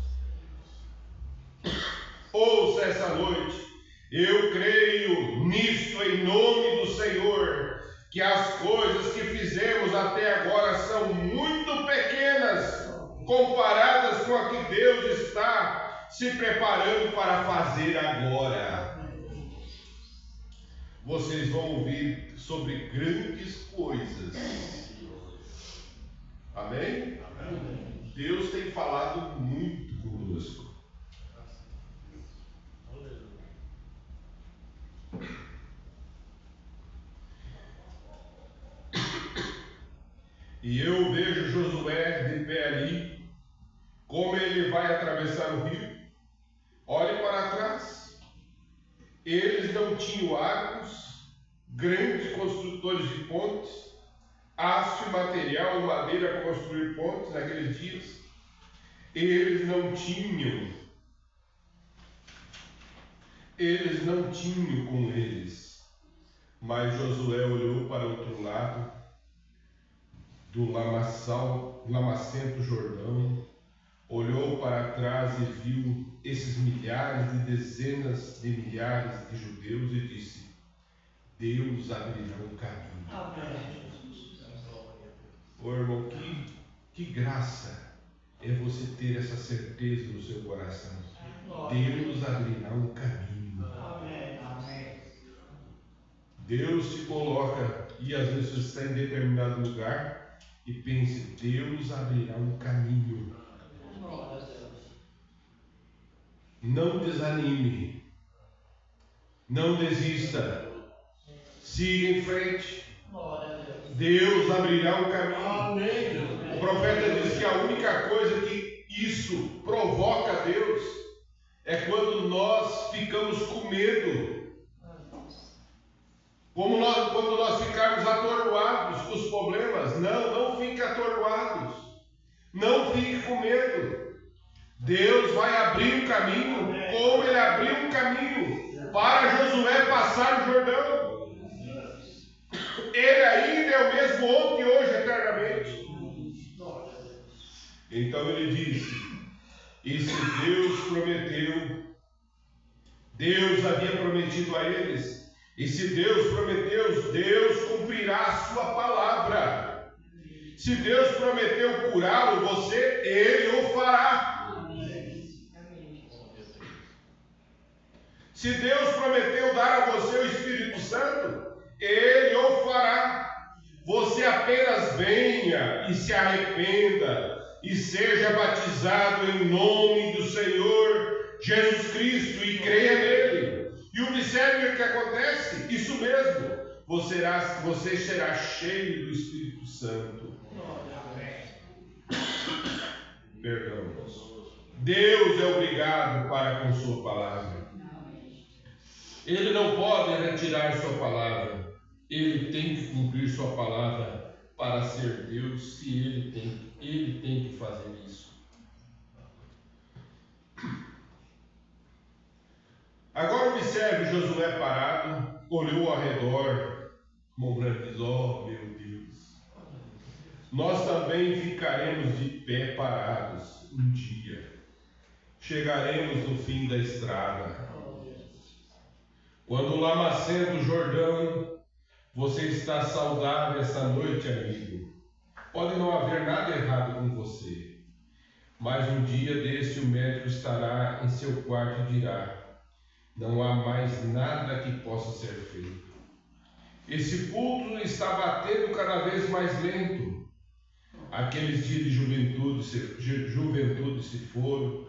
Ouça essa noite. Eu creio nisto em nome do Senhor, que as coisas que fizemos até agora são muito pequenas comparadas com a que Deus está se preparando para fazer agora. Vocês vão ouvir sobre grandes coisas. Amém? Amém? Deus tem falado muito conosco. E eu vejo Josué de pé ali, como ele vai atravessar o rio. Olhe para trás. Eles não tinham arcos, grandes construtores de pontes, aço e material, madeira para construir pontes naqueles dias. Eles não tinham com eles. Mas Josué olhou para o outro lado do lamacento Jordão, olhou para trás e viu esses milhares e dezenas de milhares de judeus e disse: Deus abrirá um caminho. Amém. Ô irmão, que graça é você ter essa certeza no seu coração. Deus abrirá um caminho. Amém. Deus te coloca, e às vezes você está em determinado lugar e pense: Deus abrirá um caminho. Não desanime, não desista, siga em frente. Deus abrirá um caminho. O profeta diz que a única coisa que isso provoca a Deus é quando nós ficamos com medo. Quando nós ficarmos atordoados com os problemas. Não fique atordoados. Não fique com medo. Deus vai abrir um caminho, como ele abriu um caminho para Josué passar o Jordão. Ele ainda é o mesmo ontem, hoje, eternamente. Então ele disse: e se Deus prometeu, Deus havia prometido a eles, e se Deus prometeu, Deus cumprirá a sua palavra. Se Deus prometeu curá-lo, Ele o fará. Se Deus prometeu dar a você o Espírito Santo, Ele o fará. Você apenas venha e se arrependa e seja batizado em nome do Senhor Jesus Cristo e creia nele. E observe o que acontece, isso mesmo, você será cheio do Espírito Santo. Perdão. Deus é obrigado para com sua palavra. Ele não pode retirar sua palavra. Ele tem que cumprir sua palavra para ser Deus, se ele tem que fazer isso. Agora observe Josué parado, olhou ao redor, murmurando, diz: oh meu Deus, nós também ficaremos de pé parados um dia. Chegaremos no fim da estrada. Quando o lamacento Jordão, você está saudável essa noite, amigo. Pode não haver nada errado com você, mas um dia desse o médico estará em seu quarto e dirá: não há mais nada que possa ser feito. Esse pulso está batendo cada vez mais lento. Aqueles dias de juventude se foram.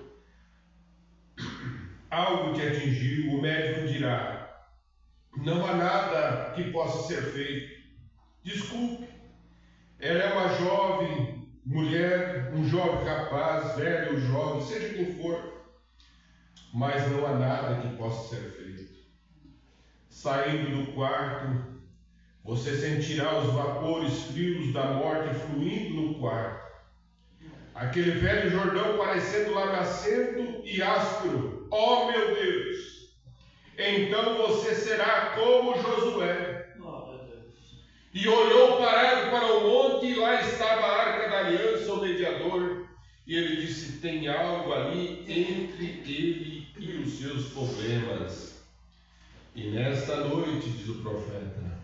Algo te atingiu, o médico dirá: não há nada que possa ser feito. Desculpe, ela é uma jovem mulher, um jovem rapaz, velho ou jovem, seja quem for, mas não há nada que possa ser feito. Saindo do quarto, você sentirá os vapores frios da morte fluindo no quarto. Aquele velho Jordão parecendo lamacento e áspero. Oh meu Deus! Então você será como Josué. E olhou parado para o monte, e lá estava a arca da aliança, o mediador. E ele disse: tem algo ali entre ele e os seus problemas. E nesta noite, diz o profeta,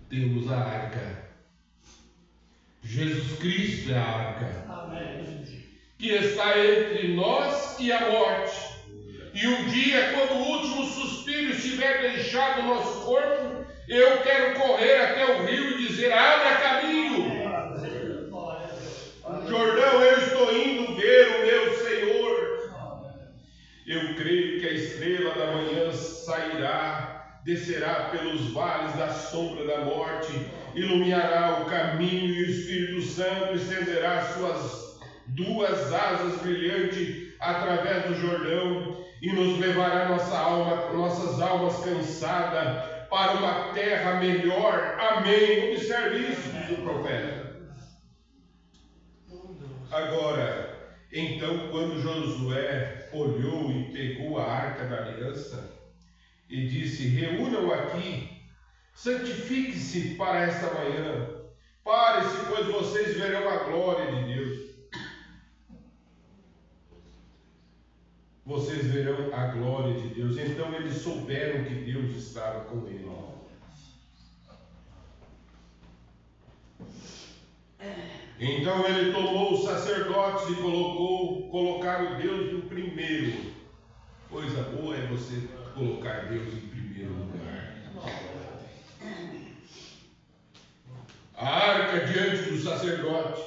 temos a arca. Jesus Cristo é a arca. Amém. Que está entre nós e a morte. E um dia, quando o último suspiro estiver deixado o nosso corpo, eu quero correr até o rio e dizer: abra caminho. Jordão, eu estou indo ver o meu Senhor. Eu creio que a estrela da manhã sairá, descerá pelos vales da sombra da morte, iluminará o caminho, e o Espírito Santo estenderá suas duas asas brilhantes através do Jordão e nos levará nossas almas cansadas para uma terra melhor. Amém. Observe isso, diz o profeta. Agora, então, quando Josué olhou e pegou a arca da aliança e disse: reúnam aqui, santifique-se para esta manhã, pare-se, pois vocês verão a glória de Deus. Vocês verão a glória de Deus. Então eles souberam que Deus estava com ele. Então ele tomou os sacerdotes e colocaram Deus no primeiro. Coisa boa é você colocar Deus em primeiro lugar. A arca diante do sacerdote,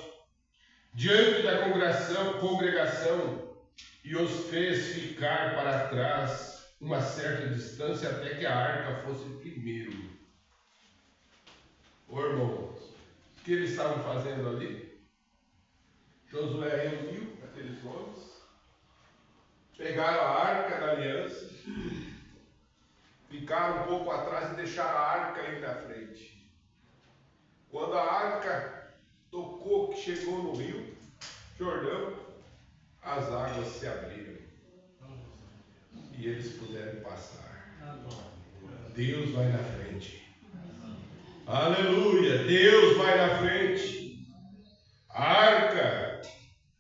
diante da congregação, e os fez ficar para trás uma certa distância até que a arca fosse primeiro. Ô irmão, o que eles estavam fazendo ali? Josué reuniu aqueles homens, pegaram a arca da aliança, ficaram um pouco atrás e deixaram a arca aí na frente. Quando a arca tocou, que chegou no rio Jordão, as águas se abriram e eles puderam passar. Deus vai na frente. Aleluia, Deus vai na frente. A arca,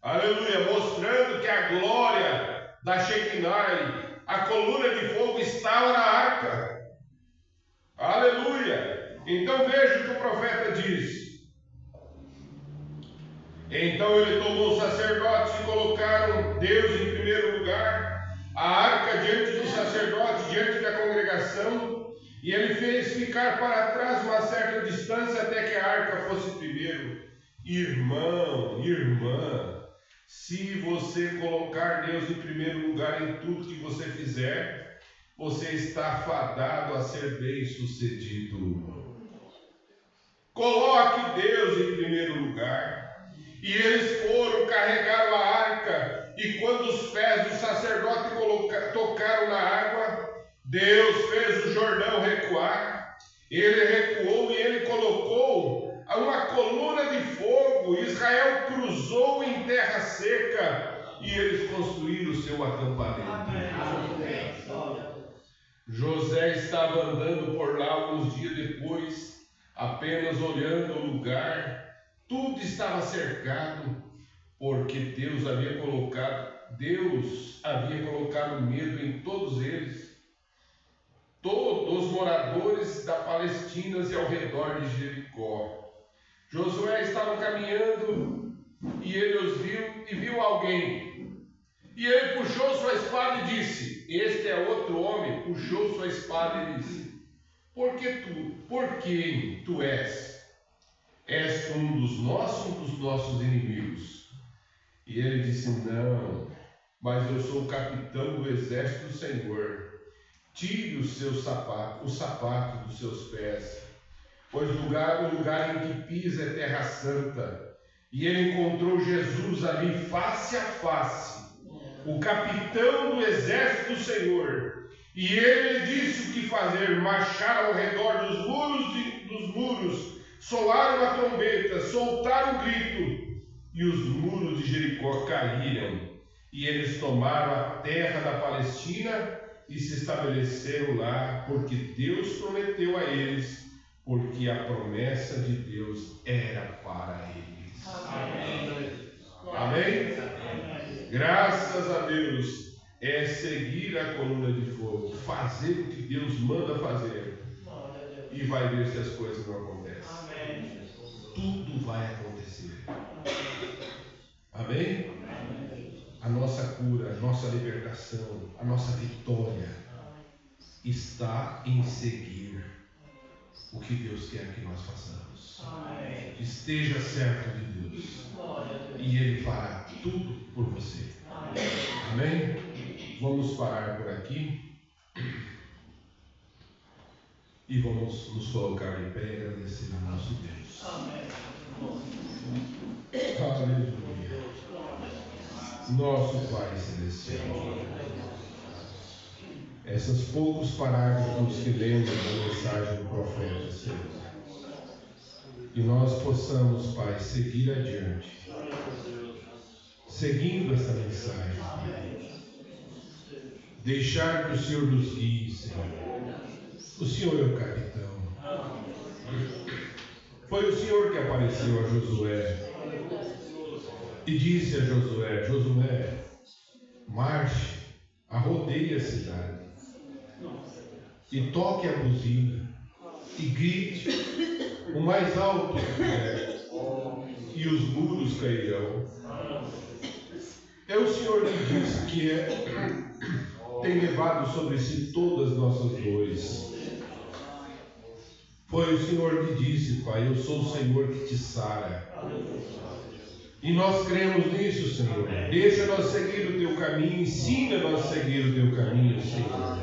aleluia, mostrando que a glória da Shekinah, a coluna de fogo, estava na arca. Aleluia. Então veja o que o profeta diz. Então ele tomou os sacerdotes e colocaram Deus em primeiro lugar, a arca diante do sacerdote, diante da congregação, e ele fez ficar para trás uma certa distância até que a arca fosse primeiro. Irmão, irmã, se você colocar Deus em primeiro lugar em tudo que você fizer, você está fadado a ser bem-sucedido. Coloque Deus em primeiro lugar. E eles foram, carregaram a arca, e quando os pés do sacerdote tocaram na água, Deus fez o Jordão recuar, ele recuou e ele colocou uma coluna de fogo. Israel cruzou em terra seca e eles construíram o seu acampamento. José estava andando por lá alguns dias depois, apenas olhando o lugar. Tudo estava cercado, porque Deus havia colocado medo em todos eles. Todos os moradores da Palestina e ao redor de Jericó. Josué estava caminhando e ele os viu e viu alguém. E ele puxou sua espada e disse: este é outro homem. Puxou sua espada e disse: por que tu és? És um dos nossos inimigos? E ele disse: não, mas eu sou o capitão do exército do Senhor. Tire o sapato dos seus pés, pois o lugar em que pisa é terra santa. E ele encontrou Jesus ali face a face, o capitão do exército do Senhor. E ele disse o que fazer: marchar ao redor dos muros, soar uma trombeta, soltar um grito, e os muros de Jericó caíram. E eles tomaram a terra da Palestina e se estabeleceram lá, porque Deus prometeu a eles, porque a promessa de Deus era para eles. Amém? Amém? Graças a Deus, é seguir a coluna de fogo, fazer o que Deus manda fazer, e vai ver se as coisas não acontecem. Tudo vai acontecer. Amém? A nossa cura, a nossa libertação, a nossa vitória está em seguir o que Deus quer que nós façamos. Esteja certo de Deus, e Ele fará tudo por você. Amém? Vamos parar por aqui e vamos nos colocar em pé e agradecer ao nosso Deus. Aleluia. Nosso Pai Celestial, esses poucos parágrafos que lemos da mensagem do profeta, Senhor, que nós possamos, Pai, seguir adiante, seguindo essa mensagem, deixar que o Senhor nos guie, Senhor. O Senhor é o capitão. Foi o Senhor que apareceu a Josué e disse a Josué: Josué, marche, arrodeie a cidade, e toque a buzina, e grite o mais alto que puder, e os muros cairão. É o Senhor que disse que tem levado sobre si todas as nossas dores. Foi o Senhor que disse: Pai, eu sou o Senhor que te sara. E nós cremos nisso, Senhor. Deixa nós seguir o teu caminho, ensina nós a seguir o teu caminho, Senhor.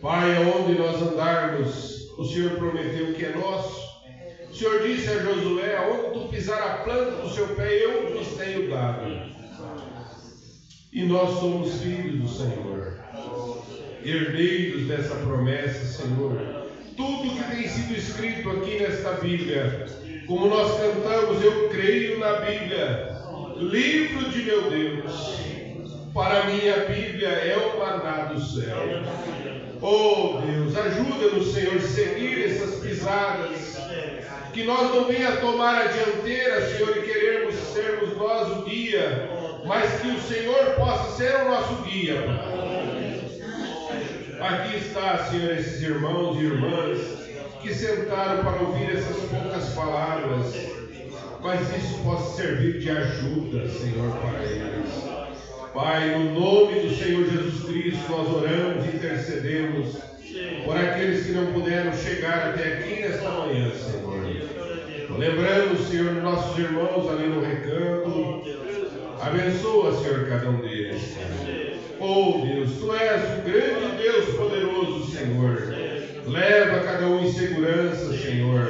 Pai, aonde nós andarmos, o Senhor prometeu que é nosso. O Senhor disse a Josué: aonde tu pisar a planta do seu pé, eu vos tenho dado. E nós somos filhos do Senhor, herdeiros dessa promessa, Senhor. Tudo que tem sido escrito aqui nesta Bíblia, como nós cantamos, eu creio na Bíblia, livro de meu Deus. Para mim a Bíblia é o maná do céu. Oh Deus, ajuda-nos, Senhor, a seguir essas pisadas, que nós não venha tomar a dianteira, Senhor, e querermos sermos nós o guia, mas que o Senhor possa ser o nosso guia. Aqui está, Senhor, esses irmãos e irmãs que sentaram para ouvir essas poucas palavras, mas isso possa servir de ajuda, Senhor, para eles. Pai, no nome do Senhor Jesus Cristo, nós oramos e intercedemos por aqueles que não puderam chegar até aqui nesta manhã, Senhor. Lembrando, Senhor, dos nossos irmãos ali no recanto. Abençoa, Senhor, cada um deles, Senhor. Oh Deus, Tu és o grande Deus poderoso, Senhor. Leva cada um em segurança, Senhor.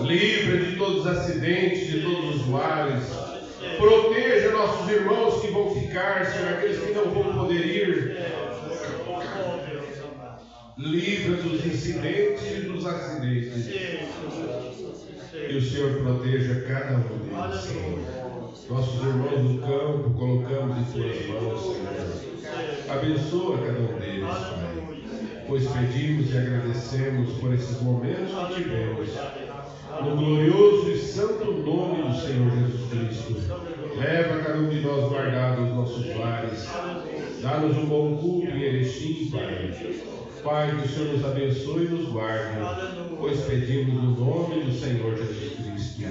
Livra de todos os acidentes, de todos os males. Proteja nossos irmãos que vão ficar, Senhor, aqueles que não vão poder ir. livra dos incidentes e dos acidentes. Que o Senhor proteja cada um deles, Senhor. Nossos irmãos do campo, colocamos em tuas mãos, Senhor. Abençoa cada um deles, Pai. Pois pedimos e agradecemos por esses momentos que tivemos. No glorioso e santo nome do Senhor Jesus Cristo. Leva cada um de nós guardado os nossos lares. Dá-nos um bom culto em Erechim, Pai. Pai, que o Senhor nos abençoe e nos guarde, pois pedimos no nome do Senhor Jesus Cristo.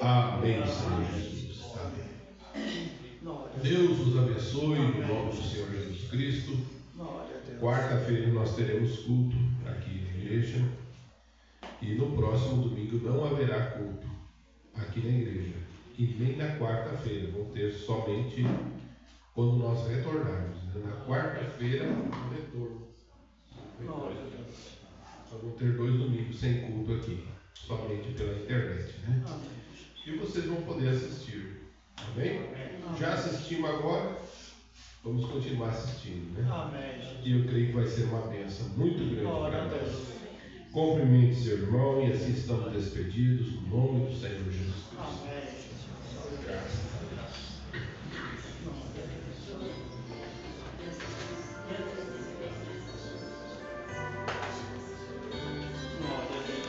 Amém, Senhor Jesus. Amém. Deus nos abençoe no nome do Senhor Jesus Cristo. Quarta-feira nós teremos culto aqui na igreja. E no próximo domingo não haverá culto aqui na igreja. E nem na quarta-feira. Vão ter somente quando nós retornarmos. Na quarta-feira, o retorno. Nós vamos ter 2 domingos sem culto aqui, somente pela internet, né? E vocês vão poder assistir. Amém? Já assistimos agora, vamos continuar assistindo, né? E eu creio que vai ser uma bênção muito grande para nós. Cumprimente seu irmão e assim estamos despedidos no nome do Senhor Jesus Cristo. Graças a Deus.